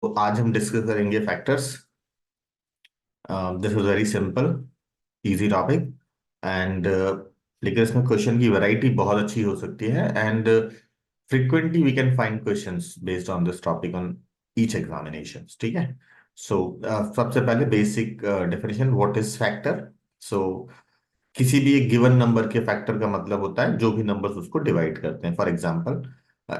तो आज हम डिस्कस करेंगे factors. This is very simple, easy topic and लेकिन इसमें क्वेश्चन की वैरायटी बहुत अच्छी हो सकती है and frequently we can find questions based on this topic on each examination. ठीक है। सो सबसे पहले basic definition, what is factor. So किसी भी एक गिवन नंबर के फैक्टर का मतलब होता है जो भी नंबर्स उसको डिवाइड करते हैं। For example,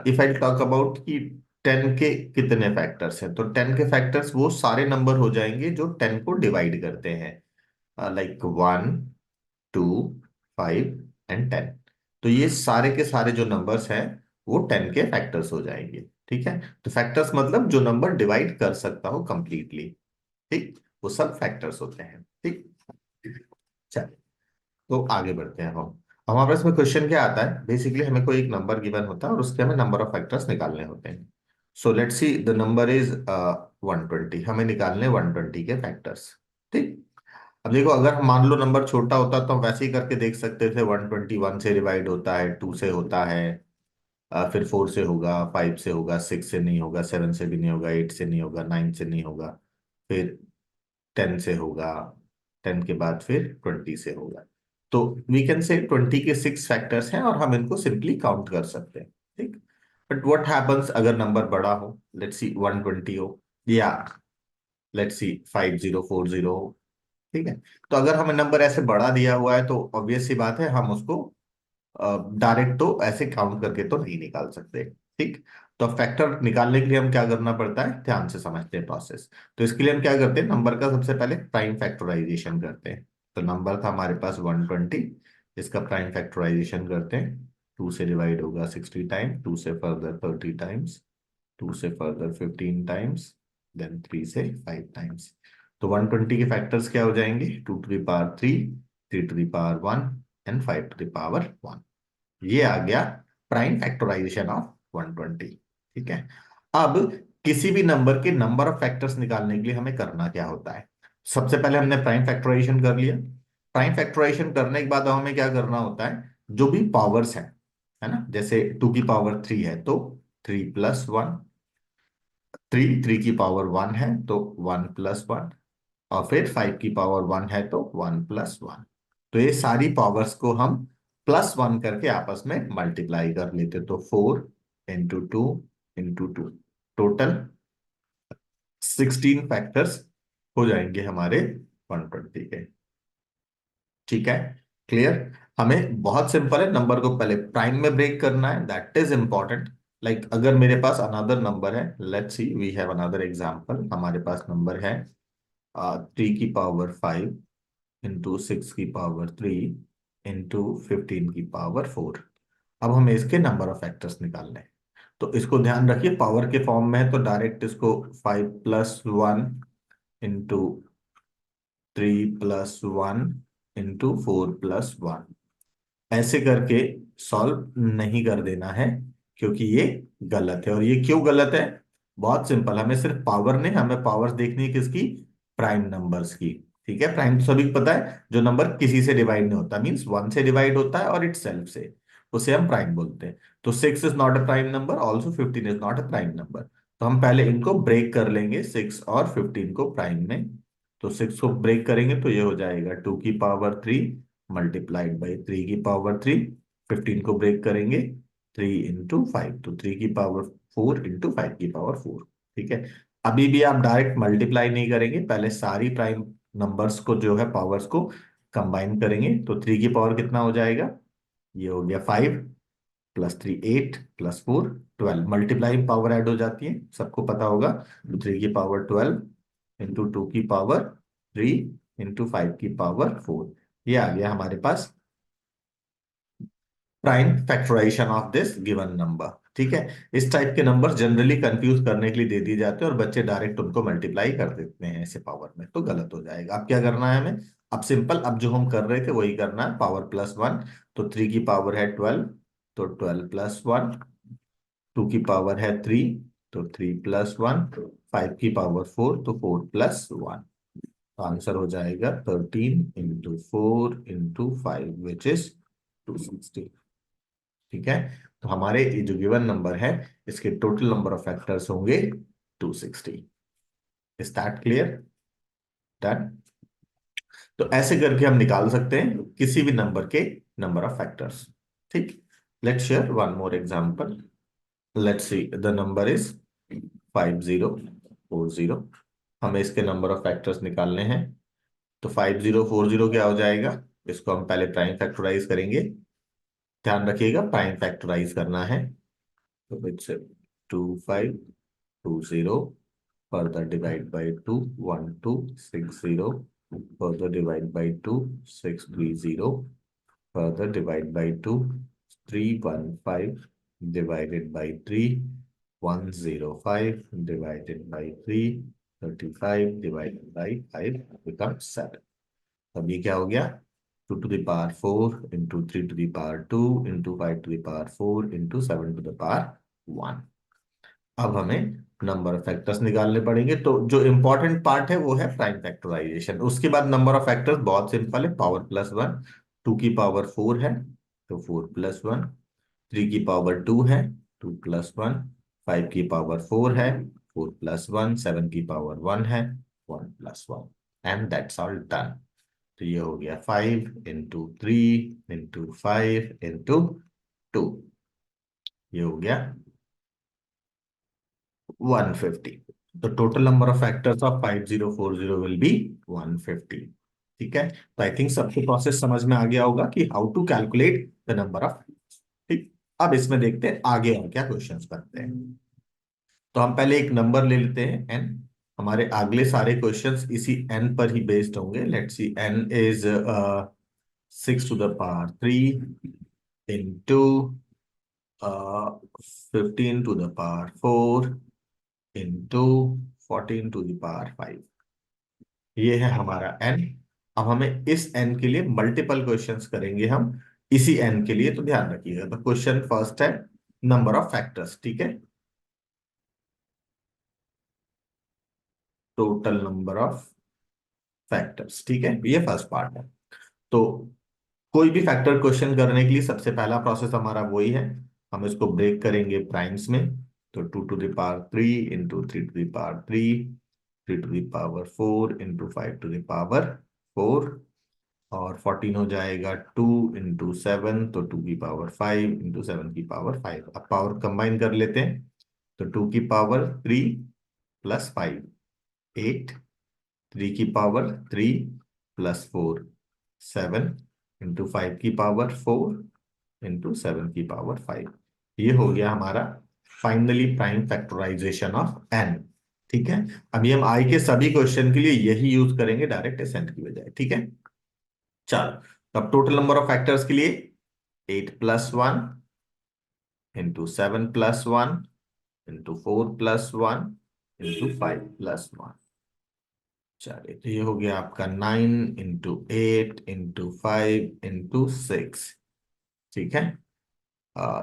if I talk about कि 10 के कितने फैक्टर्स हैं, तो 10 के फैक्टर्स वो सारे नंबर हो जाएंगे जो 10 को डिवाइड करते हैं, लाइक 1, 2, 5 एंड 10। तो ये सारे के सारे जो नंबर्स हैं वो 10 के फैक्टर्स हो जाएंगे। ठीक है। तो फैक्टर्स मतलब जो नंबर डिवाइड कर सकता हो कंप्लीटली। ठीक, वो सब फैक्टर्स होते हैं। ठीक, चलिए तो आगे बढ़ते हैं हम। हमारे पास में क्वेश्चन क्या आता है, बेसिकली हमें कोई एक नंबर गिवन होता है और उसके हमें नंबर ऑफ फैक्टर्स निकालने होते हैं। So let's see the number is 120। हमें निकालने 120 के फैक्टर्स। ठीक। अब देखो, अगर हम मान लो नंबर छोटा होता तो हम वैसे ही करके देख सकते थे। 121 से डिवाइड होता है, 2 से होता है, फिर 4 से होगा, 5 से होगा, 6 से नहीं होगा, 7 से भी नहीं होगा, 8 से नहीं होगा, 9 से नहीं होगा, फिर 10 से होगा, 10 के बाद फिर 20 से होगा। तो वी कैन से 20 के 6 फैक्टर्स हैं और हम इनको सिंपली काउंट कर सकते हैं। ठीक। बट व्हाट हैपेंस अगर नंबर बड़ा हो, लेट्स सी 120 हो, या लेट्स सी 5040 हो। ठीक है। तो अगर हमें नंबर ऐसे बढ़ा दिया हुआ है तो ऑब्वियस सी बात है हम उसको डायरेक्ट तो ऐसे काउंट करके तो नहीं निकाल सकते। ठीक। तो फैक्टर निकालने के लिए हम क्या करना पड़ता है, ध्यान से समझते हैं प्रोसेस। तो इसके लिए हम क्या करते हैं, नंबर का सबसे पहले प्राइम फैक्टराइजेशन करते हैं। तो नंबर था हमारे पास 120, इसका प्राइम फैक्टराइजेशन करते हैं। 2 से डिवाइड होगा 60 टाइम्स, 2 से फर्दर 30 टाइम्स, 2 से फर्दर 15 टाइम्स, देन 3 से 5 टाइम्स। तो 120 के फैक्टर्स क्या हो जाएंगे, 2 to the power 3, 3 to the power 1 and 5 to the power 1। ये आ गया प्राइम फैक्टराइजेशन ऑफ 120। ठीक है। अब किसी भी नंबर के नंबर ऑफ फैक्टर्स निकालने के लिए हमें करना क्या होता है, सबसे पहले हमने प्राइम फैक्टराइजेशन कर लिया। प्राइम फैक्टराइजेशन करने के बाद हमें क्या करना होता है, जो भी पावर्स है ना, जैसे 2 की पावर 3 है तो 3 प्लस 1, 3 की पावर 1 है तो 1 प्लस 1, और फिर 5 की पावर 1 है तो 1 प्लस 1। तो ये सारी पावर्स को हम +1 करके आपस में मल्टीप्लाई कर लेते, तो 4 इंटू 2 इंटू 2, टोटल 16 फैक्टर्स हो जाएंगे हमारे 120 के। ठीक है, क्लियर। हमें बहुत सिंपल है, नंबर को पहले प्राइम में ब्रेक करना है, दैट इज इंपॉर्टेंट। लाइक अगर मेरे पास अनदर नंबर है, let's see we have another example. हमारे पास नंबर है 3 की पावर 5 इंटू 6 की पावर 3 इंटू 15 की पावर 4। अब हमें इसके नंबर ऑफ फैक्टर्स निकालने हैं। तो इसको ध्यान रखिए, पावर के फॉर्म में है तो डायरेक्ट इसको 5+1 इंटू 3 प्लस 1 इंटू 4 प्लस 1 ऐसे करके सॉल्व नहीं कर देना है, क्योंकि ये गलत है। और ये क्यों गलत है, बहुत सिंपल, हमें सिर्फ पावर नहीं, हमें पावर्स देखनी है किसकी, प्राइम नंबर्स की। ठीक है, प्राइम तो सभी को पता है, जो नंबर किसी से डिवाइड नहीं होता, मींस 1 से डिवाइड होता है और इटसेल्फ से, उसे हम प्राइम बोलते हैं। तो 6 is not a prime number, also 15 is not a prime number. तो हम पहले इनको ब्रेक कर लेंगे, 6 और 15 को प्राइम में। तो 6 को ब्रेक करेंगे तो ये हो जाएगा 2 की पावर 3 मल्टीप्लाइड बाई 3 की पावर 3। 15 को ब्रेक करेंगे 3 इंटू 5, तो 3 की पावर 4 इंटू 5 की पावर 4। ठीक है। अभी भी आप डायरेक्ट मल्टीप्लाई नहीं करेंगे, पहले सारी प्राइम नंबर्स को जो है पावर्स को कंबाइन करेंगे। तो 3 की पावर कितना हो जाएगा, ये हो गया 5 + 3 8 + 4 12, मल्टीप्लाई पावर ऐड हो जाती है, सबको पता होगा। तो 3 की पावर 12 इंटू 2 की पावर 3 इंटू 5 की पावर 4, ये आ गया हमारे पास prime factorisation of this given number. ठीक है। इस टाइप के नंबर जनरली कंफ्यूज करने के लिए दे दिए जाते हैं और बच्चे डायरेक्ट उनको मल्टीप्लाई कर देते हैं ऐसे पावर में, तो गलत हो जाएगा। अब क्या करना है हमें, अब सिंपल, अब जो हम कर रहे थे वही करना है, पावर +1। तो 3 की पावर है 12, तो 12 + 1। 2 की पावर है 3, तो 3 + 1। 5 की पावर 4, तो 4 + 1। आंसर हो जाएगा 13 इंटू 4 इंटू 5, विच इज 260। ठीक है। तो हमारे ये जो गिवन नंबर है, इसके टोटल नंबर ऑफ फैक्टर्स होंगे 260। Is that clear? डन। तो ऐसे करके हम निकाल सकते हैं किसी भी नंबर के नंबर ऑफ फैक्टर्स। ठीक। Let's share one more example. Let's see the number is 5040। हमें इसके नंबर ऑफ फैक्टर्स निकालने हैं। तो 5040 क्या हो जाएगा? इसको हम पहले प्राइम फैक्टराइज करेंगे। ध्यान रखिएगा प्राइम फैक्टराइज करना है। तो it's 2520, further divide by 2, 1260, further divide by 2, 630, further divide by 2, 315, divided by 3, 105, divided by 3, 35, divided by 5 becomes 7। अब ये क्या हो गया? 2 to the power 4 into 3 to the power 2 into 5 to the power 4 into 7 to the power 1। अब हमें number of factors निकालने पड़ेंगे। तो जो इंपॉर्टेंट पार्ट है वो है प्राइम फैक्टराइजेशन। उसके बाद नंबर ऑफ फैक्टर्स बहुत सिंपल है, पावर प्लस वन। 2 की पावर 4 है तो 4 + 1। 3 की पावर 2 है, 2 + 1। 5 की पावर 4 है, 4 + 1। 7 की पावर 1 है, 1 + 1। And that's all done. तो ये हो गया 5 into 3 into 5 into 2। ये हो गया 150। तो total number of factors of 5040 will be 150। ठीक है। तो आई थिंक सबको प्रोसेस समझ में आ गया होगा कि how to calculate the number of. ठीक। अब इसमें देखते हैं आगे और क्या क्वेश्चंस बनते हैं। तो हम पहले एक नंबर ले लेते हैं एन। हमारे अगले सारे क्वेश्चंस इसी एन पर ही बेस्ड होंगे। Let's see N is 6 to the power 3 into 15 to the power 4 into 14 to the power 5। ये है हमारा एन। अब हमें इस एन के लिए मल्टीपल क्वेश्चंस करेंगे हम इसी एन के लिए। तो ध्यान रखिएगा। तो क्वेश्चन फर्स्ट है नंबर ऑफ फैक्टर्स। ठीक है। Total number of factors. ठीक है, ये फर्स्ट पार्ट है। तो कोई भी फैक्टर क्वेश्चन करने के लिए सबसे पहला प्रोसेस हमारा वही है। हम इसको ब्रेक करेंगे प्राइम्स में। तो 2 to the power 3 into 3 to the power 3, 3 to the power 4 into 5 to the power 4। और 14 हो जाएगा 2 into 7, तो 2 की पावर 5 into 7 की पावर 5। अब पावर कंबाइन कर लेते हैं। तो 2 की पावर 3 + 5 8। 3 की पावर 3 + 4 7 into 5 की पावर 4 into 7 की पावर 5। ये हो गया हमारा finally prime factorisation of N. ठीक है। अभी हम आई के सभी क्वेश्चन के लिए यही यूज करेंगे डायरेक्ट एसेंट की बजाय। ठीक है। चलो, तो अब टोटल नंबर ऑफ फैक्टर्स के लिए 8 + 1 into 7 + 1 into 4 + 1 into 5 + 1। चलिए, तो ये हो गया आपका 9 into 8 into 5 into 6। ठीक है।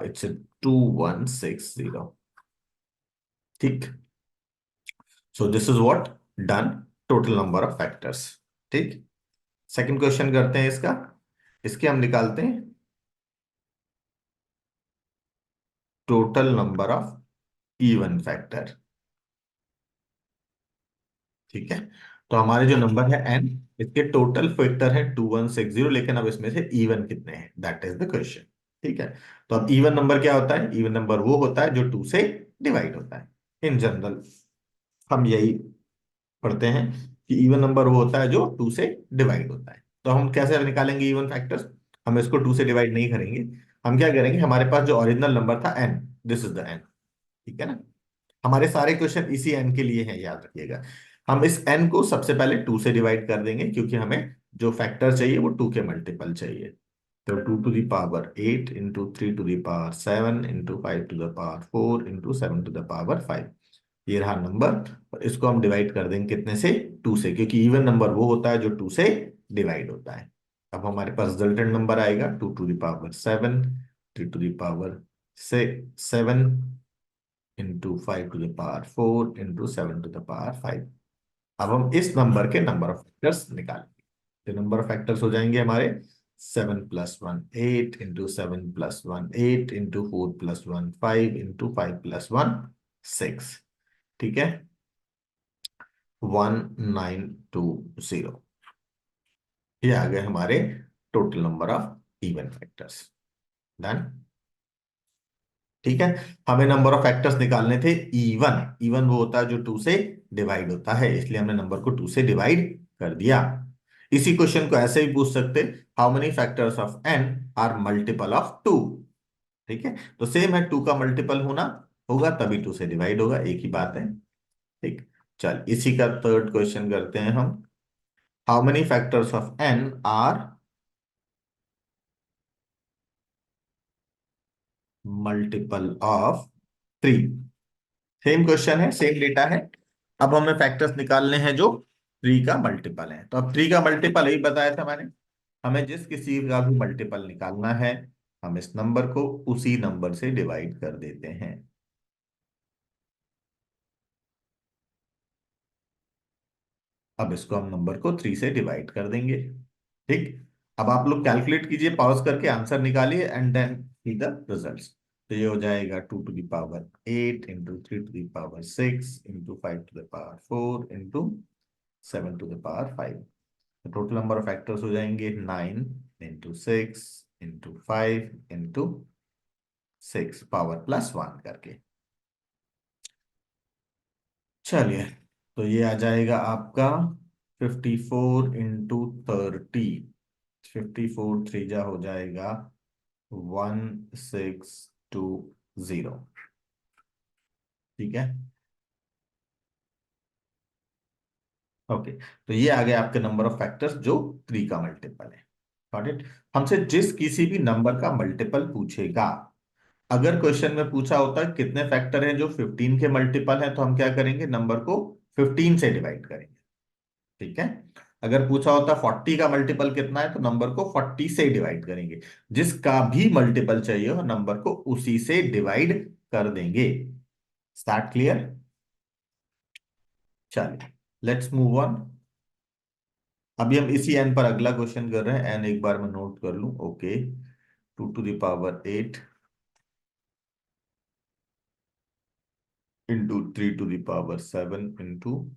इट्स 2160। ठीक। So this is what done total number of factors. ठीक। सेकंड क्वेश्चन करते हैं इसका। इसके हम निकालते हैं total number of even factor. ठीक है। तो हमारे जो नंबर है एन, इसके टोटल फैक्टर है 2160, लेकिन अब इसमें से इवन कितने हैं, दैट इज द क्वेश्चन। ठीक है। तो अब इवन नंबर क्या होता है? इवन नंबर वो होता है जो 2 से डिवाइड होता है। इन जनरल हम यही पढ़ते हैं कि इवन नंबर वो होता है जो 2 से डिवाइड होता है। तो हम कैसे निकालेंगे इवन फैक्टर्स? हम इसको 2 से डिवाइड नहीं करेंगे। हम क्या करेंगे, हमारे पास जो ओरिजिनल नंबर था N, this is the N. ठीक है ना। हमारे सारे क्वेश्चन इसी एन के लिए हैं, याद रखिएगा। हम इस एन को सबसे पहले 2 से डिवाइड कर देंगे क्योंकि हमें जो फैक्टर चाहिए वो 2 के मल्टीपल चाहिए। तो 2 to the power 8 into 3 to the power 7 into 5 to the power 4 into 7 to the power 5। ये रहा नंबर। और इसको हम डिवाइड कर देंगे कितने से? 2 से, क्योंकि इवन नंबर वो होता है जो 2 से डिवाइड होता है। अब हमारे पास रिजल्टेंट नंबर आएगा 2 to the power 7, 3 to the power 7 into 5 to the power 4 into 7 to the power 5। अब हम इस नंबर के नंबर ऑफ फैक्टर्स निकालेंगे। तो नंबर ऑफ फैक्टर्स हो जाएंगे हमारे 7 + 1 8 into 7 + 1 8 into 4 + 1 5 into 5 + 1 6। ठीक है। 1920। ये आ गए हमारे total number of even factors. Done. ठीक है। हमें नंबर ऑफ फैक्टर्स निकालने थे इवन। इवन वो होता है जो टू से डिवाइड होता है, इसलिए हमने नंबर को टू से डिवाइड कर दिया। इसी क्वेश्चन को ऐसे भी पूछ सकते, how many factors of N are multiple of two. ठीक है, तो सेम है, टू का मल्टीपल होना होगा तभी टू से डिवाइड होगा, एक ही बात है। ठीक। चल इसी का थर्ड क्वेश्चन करते हैं हम। How many factors of N are multiple of three. Same question है, सेम डेटा है। अब हमें फैक्टर्स निकालने हैं जो थ्री का मल्टीपल है। तो अब थ्री का मल्टीपल यही बताया था मैंने, हमें जिस किसी का भी मल्टीपल निकालना है, हम इस नंबर को उसी नंबर से डिवाइड कर देते हैं। अब इसको हम नंबर को थ्री से डिवाइड कर देंगे। ठीक। अब आप लोग कैलकुलेट कीजिए, पॉज करके आंसर निकालिए and then see the results. तो ये हो जाएगा 2 to the power 8 into 3 to the power 6 into 5 to the power 4 into 7 to the power 5। Total number of factors हो जाएंगे 9 into 6 into 5 into 6 power plus 1 करके। चलिए, तो ये आ जाएगा आपका 54 इंटू 30। 54 थ्रीजा हो जाएगा 1620। ठीक है। ओके, तो ये आ गया आपके नंबर ऑफ फैक्टर्स जो थ्री का मल्टीपल है। Got it. हमसे जिस किसी भी नंबर का मल्टीपल पूछेगा, अगर क्वेश्चन में पूछा होता है कितने फैक्टर हैं जो 15 के मल्टीपल हैं, तो हम क्या करेंगे, नंबर को 15 से डिवाइड करेंगे। ठीक है। अगर पूछा होता 40 का मल्टीपल कितना है, तो नंबर को 40 से डिवाइड करेंगे। जिसका भी मल्टीपल चाहिए हो, नंबर को उसी से डिवाइड कर देंगे। Start clear. चलिए, लेट्स मूव ऑन। अभी हम इसी एन पर अगला क्वेश्चन कर रहे हैं। एन एक बार मैं नोट कर लूं। Okay, 2 to the power 8 into 3 to the power 7 into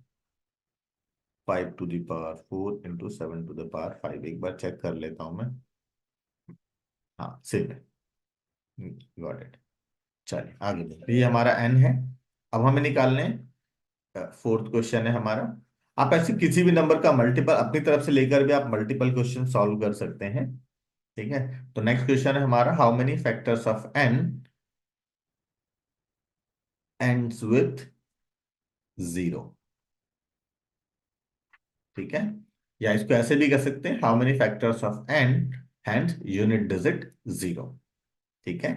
5 to the power 4 into 7 to the power 5। एक बार चेक कर लेता हूं मैं। हाँ, सेम है। Got it. चलिए आगे बढ़ते हैं। ये हमारा एन है। अब हमें निकालने, फोर्थ क्वेश्चन है हमारा। आप ऐसे किसी भी नंबर का मल्टीपल अपनी तरफ से लेकर भी आप मल्टीपल क्वेश्चन सॉल्व कर सकते हैं। ठीक है। तो नेक्स्ट क्वेश्चन है हमारा, how many factors of N ends with 0। ठीक है। या इसको ऐसे भी कर सकते हैं, how many factors of N and unit digit 0। ठीक है।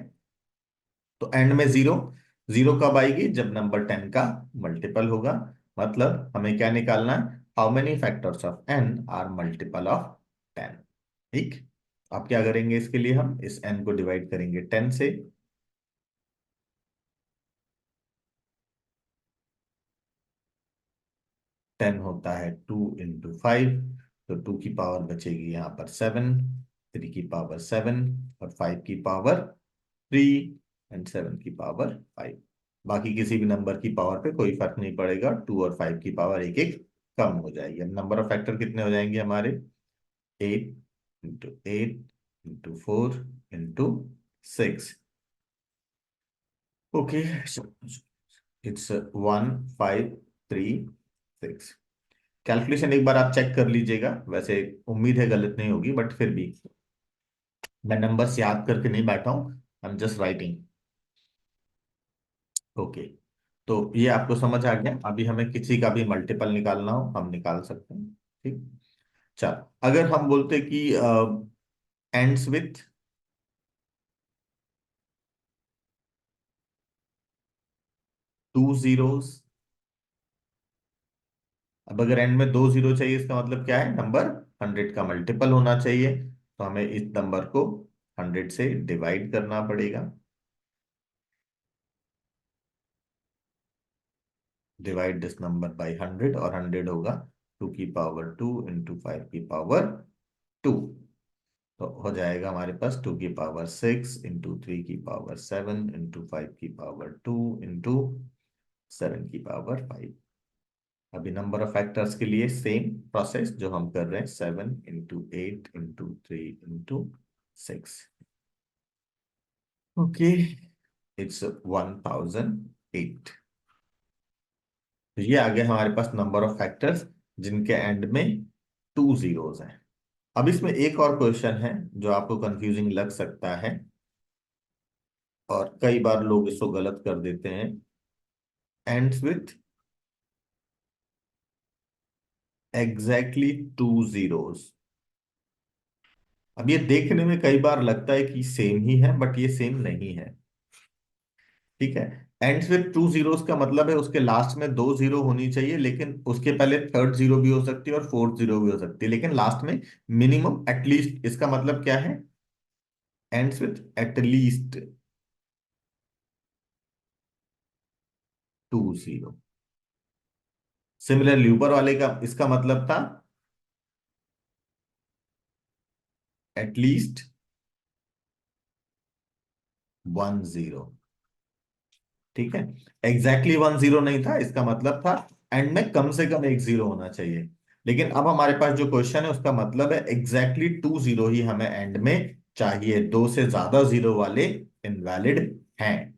तो एंड में जीरो, जीरो कब आएगी, जब नंबर 10 का मल्टीपल होगा। मतलब हमें क्या निकालना है, how many factors of N are multiple of 10। ठीक। अब क्या करेंगे, इसके लिए हम इस एन को डिवाइड करेंगे 10 से। 10 होता है 2 इंटू 5, तो 2 की पावर बचेगी यहाँ पर 7, 3 की पावर 7 और 5 की पावर 3 एंड 7 की पावर 5। बाकी किसी भी नंबर की पावर पे कोई फर्क नहीं पड़ेगा, 2 और 5 की पावर एक एक कम हो जाएगी। अब नंबर ऑफ फैक्टर कितने हो जाएंगे हमारे, 8 into 8 into 4 into 6। Okay, it's 1536। Calculation एक बार आप चेक कर लीजिएगा, वैसे उम्मीद है गलत नहीं होगी, बट फिर भी मैं नंबर्स याद करके नहीं बैठा हूं, I am just writing. Okay, तो ये आपको समझ आ गया। अभी हमें किसी का भी मल्टीपल निकालना हो, हम निकाल सकते हैं। ठीक। चलो, अगर हम बोलते कि एंड्स विथ 2 zeros। अब अगर एंड में 2 जीरो चाहिए, इसका मतलब क्या है, नंबर 100 का मल्टीपल होना चाहिए। तो हमें इस नंबर को 100 से डिवाइड करना पड़ेगा। डिवाइड दिस नंबर बाय 100, और 100 होगा 2 की पावर 2 इंटू 5 की पावर 2। तो हो जाएगा हमारे पास 2 की पावर 6 इंटू 3 की पावर 7 इंटू 5 की पावर 2 इंटू 7 की पावर 5। अभी नंबर ऑफ फैक्टर्स के लिए सेम प्रोसेस जो हम कर रहे हैं, 7 into 8 into 3 into 6। Okay, it's 1008। तो ये आ गया हमारे पास नंबर ऑफ फैक्टर्स जिनके एंड में 2 zeros हैं। अब इसमें एक और क्वेश्चन है जो आपको कंफ्यूजिंग लग सकता है, और कई बार लोग इसको गलत कर देते हैं। Ends with exactly 2 zeros। अब ये देखने में कई बार लगता है कि सेम ही है, बट ये सेम नहीं है। ठीक है। एंड्स विथ 2 zeros का मतलब है उसके लास्ट में 2 जीरो होनी चाहिए, लेकिन उसके पहले थर्ड जीरो भी हो सकती है और फोर्थ जीरो भी हो सकती है, लेकिन लास्ट में मिनिमम एटलीस्ट। इसका मतलब क्या है? Ends with at least 2 zero। Similarly ऊपर वाले का इसका मतलब था एटलीस्ट 1 zero। ठीक है। एग्जैक्टली 1 zero नहीं था, इसका मतलब था एंड में कम से कम एक जीरो होना चाहिए। लेकिन अब हमारे पास जो क्वेश्चन है उसका मतलब है एग्जैक्टली 2 zero ही हमें एंड में चाहिए, दो से ज्यादा जीरो वाले इनवैलिड हैं।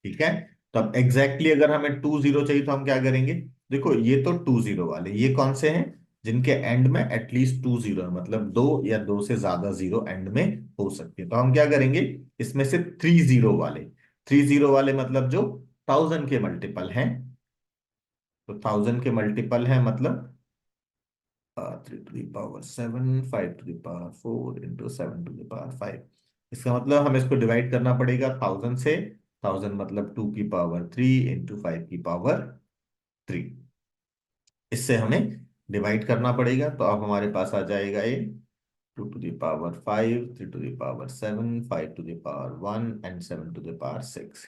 ठीक है। तो अब एग्जैक्टली अगर हमें 2 zero चाहिए तो हम क्या करेंगे? देखो, ये तो 2 zero वाले, ये कौन से हैं? जिनके एंड में एटलीस्ट 2 zero है, मतलब दो या दो से ज्यादा जीरो एंड में हो सकते हैं। तो हम क्या करेंगे? इसमें से 3 zero वाले, 3 zero वाले मतलब जो 1000 के मल्टीपल हैं। तो 1000 के मल्टीपल हैं मतलब 3 to the power 7, 5 to the power 4 into 7 to the power 5। इसका मतलब हमें इसको डिवाइड करना पड़ेगा 1000 से। 1000 मतलब 2 की पावर 3 इंटू 5 की पावर 3। इससे हमें डिवाइड करना पड़ेगा, तो अब हमारे पास आ जाएगा ये 2 to the power 5, 3 to the power 7, 5 to the power 1 and 7 to the power 6।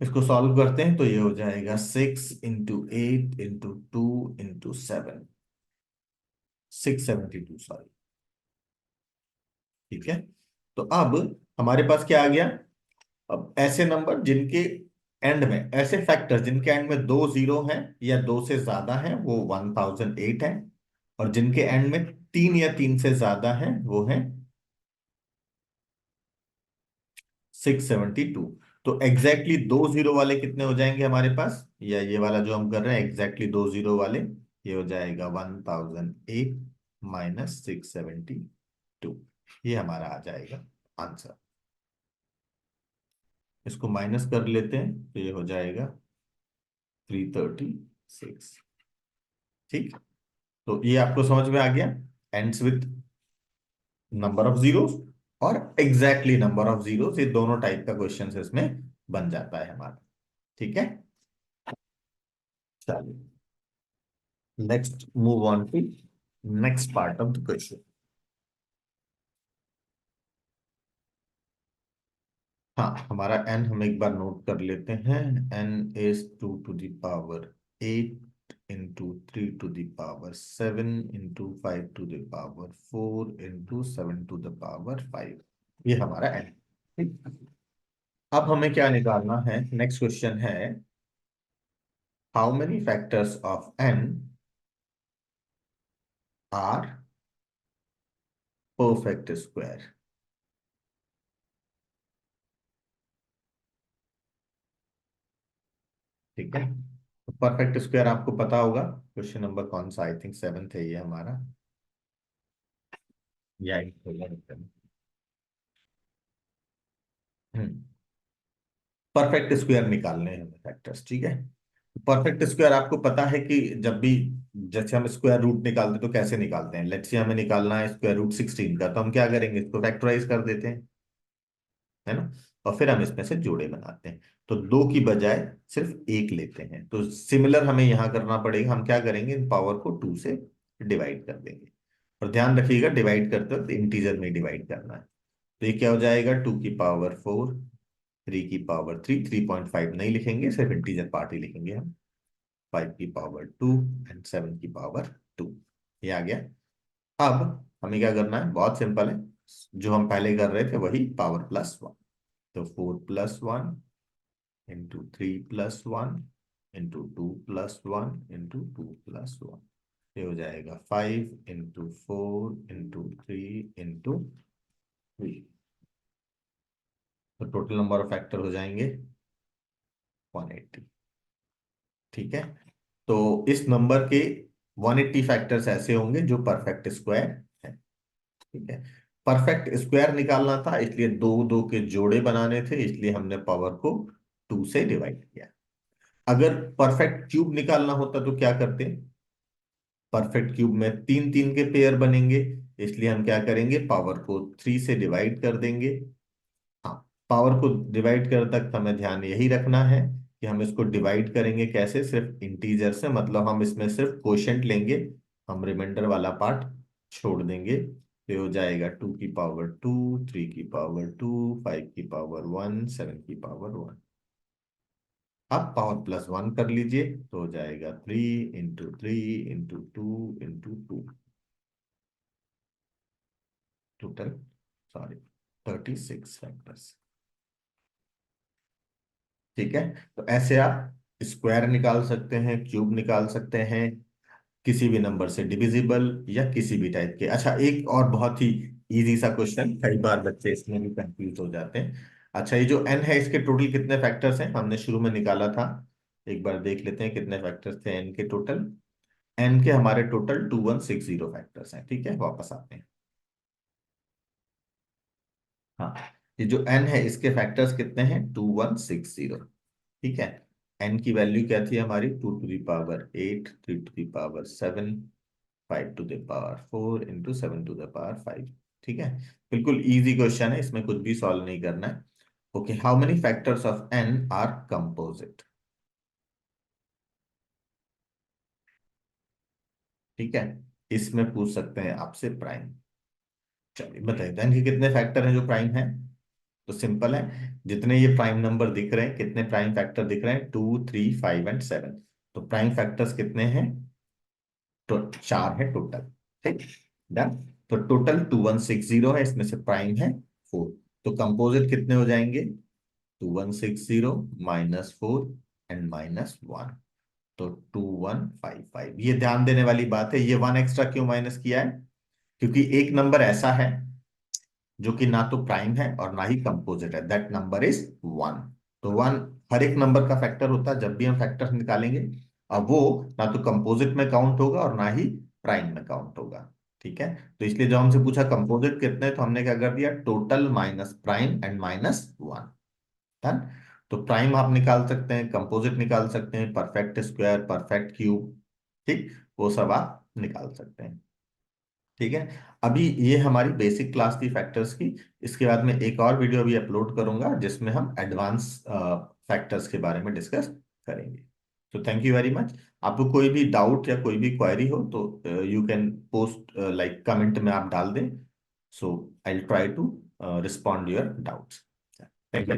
इसको सॉल्व करते हैं तो ये हो जाएगा 6 into 8 into 2 into 7, 672, सॉरी। ठीक है। तो अब हमारे पास क्या आ गया? अब ऐसे नंबर जिनके एंड में, ऐसे फैक्टर जिनके एंड में 2 जीरो हैं या दो से ज्यादा हैं वो 1008 है, और जिनके एंड में तीन या तीन से ज्यादा हैं वो है 672। तो एग्जैक्टली 2 जीरो वाले कितने हो जाएंगे हमारे पास, या ये वाला जो हम कर रहे हैं एग्जैक्टली 2 जीरो वाले, ये हो जाएगा 1008 -672। ये हमारा आ जाएगा आंसर। इसको माइनस कर लेते हैं तो ये हो जाएगा 336। ठीक। तो ये आपको समझ में आ गया, ends with number of zeros और एग्जैक्टली नंबर ऑफ जीरोस, ये दोनों टाइप का क्वेश्चन इसमें बन जाता है हमारा। ठीक है। चलिए, next move on to next part of the question. हाँ, हमारा एन हम एक बार नोट कर लेते हैं। N is 2 to the power 8 into 3 to the power 7 into 5 to the power 4 into 7 to the power 5। ये हमारा एन। ठीक। अब हमें क्या निकालना है? नेक्स्ट क्वेश्चन है, how many factors of N are perfect square. ठीक है। परफेक्ट स्क्वायर आपको पता होगा, क्वेश्चन नंबर कौन सा, आई थिंक 7th है ये हमारा, या 8th होगा। परफेक्ट स्क्वायर निकालने हैं हमें फैक्टर्स। ठीक है। परफेक्ट स्क्वायर आपको पता है कि जब भी, जैसे हम स्क्वायर रूट निकालते हैं तो कैसे निकालते हैं? लेट्स से हमें निकालना है स्क्वायर रूट 16 का, तो हम क्या करेंगे? इसको फैक्टराइज कर देते हैं, है ना? और फिर हम इसमें से जोड़े बनाते हैं। तो दो की बजाय सिर्फ एक लेते हैं। तो सिमिलर हमें यहां करना पड़ेगा। हम क्या करेंगे? इन पावर को 2 से डिवाइड कर देंगे। और ध्यान रखिएगा, डिवाइड करते वक्त इंटीजर में डिवाइड करना है। तो ये क्या हो जाएगा? 2 की पावर 4, 3 की पावर 3, 3.5 नहीं लिखेंगे, सिर्फ इंटीजर पार्ट ही लिखेंगे हम। 5 की पावर 2 एंड 7 की पावर 2। ये आ गया। अब हमें क्या करना है? बहुत सिंपल है, जो हम पहले कर रहे थे वही, पावर +1। तो 4 + 1 इंटू 3 + 1 इंटू 2 प्लस 1 ये हो जाएगा 5 इंटू 4 इंटू 3 इंटू 3। तो टोटल नंबर ऑफ फैक्टर हो जाएंगे 180। ठीक है। तो इस नंबर के 180 फैक्टर्स ऐसे होंगे जो परफेक्ट स्क्वायर है। ठीक है। परफेक्ट स्क्वायर निकालना था, इसलिए दो दो के जोड़े बनाने थे, इसलिए हमने पावर को 2 से डिवाइड किया। अगर परफेक्ट क्यूब निकालना होता तो क्या करते? परफेक्ट क्यूब में तीन तीन के पेयर बनेंगे, इसलिए हम क्या करेंगे, पावर को 3 से डिवाइड कर देंगे। हाँ, पावर को डिवाइड कर तक हमें ध्यान यही रखना है कि हम इसको डिवाइड करेंगे कैसे, सिर्फ इंटीजर से, मतलब हम इसमें सिर्फ कोशेंट लेंगे, हम रिमाइंडर वाला पार्ट छोड़ देंगे। तो हो जाएगा 2 की पावर 2, 3 की पावर 2, 5 की पावर 1, 7 की पावर 1। अब पावर प्लस 1 कर लीजिए तो हो जाएगा 3 into 3 into 2 into 2, total, sorry, 36 factors. ठीक है। तो ऐसे आप स्क्वायर निकाल सकते हैं, क्यूब निकाल सकते हैं, किसी भी नंबर से डिविजिबल या किसी भी टाइप के। अच्छा, एक और बहुत ही इजी सा क्वेश्चन, कई बार बच्चे इसमें भी कंफ्यूज हो जाते हैं। अच्छा, ये जो एन है इसके टोटल कितने फैक्टर्स हैं? हमने शुरू में निकाला था, एक बार देख लेते हैं कितने फैक्टर्स थे एन के टोटल। एन के हमारे टोटल 2160 फैक्टर्स हैं। ठीक है, वापस आते हैं। हाँ, ये जो एन है इसके फैक्टर्स कितने हैं? 2160। ठीक है। एन की वैल्यू क्या थी हमारी? 2 to the power 8, 3 to the power 7, 5 to the power 4 into 7 to the power 5। ठीक है। बिल्कुल इजी क्वेश्चन है, इसमें कुछ भी सॉल्व नहीं करना है। Okay, how many factors of N are composite? ठीक है। इसमें पूछ सकते हैं आपसे प्राइम। चलिए बताइए, एन के कितने फैक्टर हैं जो प्राइम है? तो सिंपल है, जितने ये प्राइम नंबर दिख रहे हैं, कितने प्राइम फैक्टर दिख रहे हैं? 2, 3, 5 एंड 7। तो प्राइम फैक्टर्स कितने हैं? तो 4 है टोटल। ठीक, डन। तो टोटल 2160 है, इसमें से प्राइम है 4। तो कंपोजिट कितने हो जाएंगे? 2160 -4 एंड -1, तो 2155। ये ध्यान देने वाली बात है, ये 1 एक्स्ट्रा क्यों माइनस किया है? क्योंकि एक नंबर ऐसा है जो कि ना तो प्राइम है और ना ही कंपोजिट है, दैट नंबर इज 1। तो 1 हर एक नंबर का फैक्टर होता है जब भी हम फैक्टर निकालेंगे। अब वो ना तो कंपोजिट में काउंट होगा और ना ही प्राइम में काउंट होगा। ठीक है। तो इसलिए जब हमसे पूछा कंपोजिट कितने, तो हमने क्या कर दिया, total minus prime and -1। Done. तो प्राइम आप निकाल सकते हैं, कंपोजिट निकाल सकते हैं, परफेक्ट स्क्वायर, परफेक्ट क्यूब, ठीक, वो सब आप निकाल सकते हैं। ठीक है। अभी ये हमारी बेसिक क्लास थी फैक्टर्स की। इसके बाद में एक और वीडियो भी अपलोड करूंगा जिसमें हम एडवांस फैक्टर्स के बारे में डिस्कस करेंगे। तो थैंक यू वेरी मच। आपको कोई भी डाउट या कोई भी क्वेरी हो तो you can post, like comment में आप डाल दें। So I try to respond your doubts. Thank you.